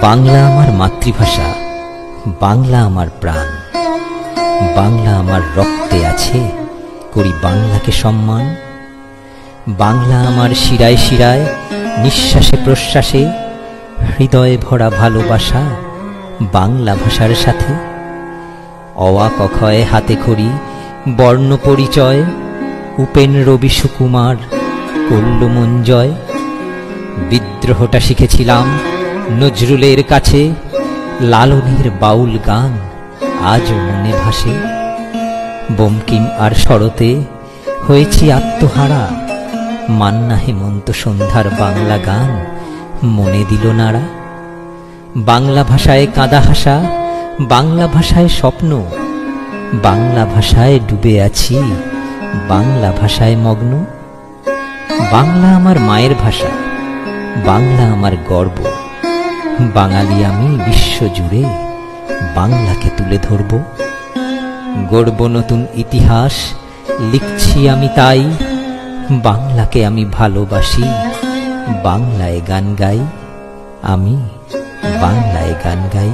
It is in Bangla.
বাংলা আমার মাতৃভাষা, বাংলা আমার প্রাণ, বাংলা আমার রক্তে আছে, করি বাংলাকে সম্মান। বাংলা আমার শিরায় শিরায়, নিঃশ্বাসে প্রশ্বাসে, হৃদয়ে ভরা ভালোবাসা বাংলা ভাষার সাথে। অওয়া ক খ এ হাতে খড়ি, বর্ণ পরিচয়, উপেন রবি সুকুমার করল মন জয়। বিদ্রোহটা শিখেছিলাম নজরুলের কাছে, লালনের বাউল গান আজও মনে ভাসে। বঙ্কিম আর শরতে হয়েছি আত্মহারা, মান্না হেমন্ত সন্ধ্যার বাংলা গান মনে দিল নাড়া। বাংলা ভাষায় কাঁদা হাসা, বাংলা ভাষায় স্বপ্ন, বাংলা ভাষায় ডুবে আছি, বাংলা ভাষায় মগ্ন। বাংলা আমার মায়ের ভাষা, বাংলা আমার গর্ব, বাঙালি আমি বিশ্বজুড়ে বাংলাকে তুলে ধরব। গড়ব নতুন ইতিহাস, লিখছি আমি তাই, বাংলাকে আমি ভালোবাসি, বাংলায় গান গাই, আমি বাংলায় গান গাই।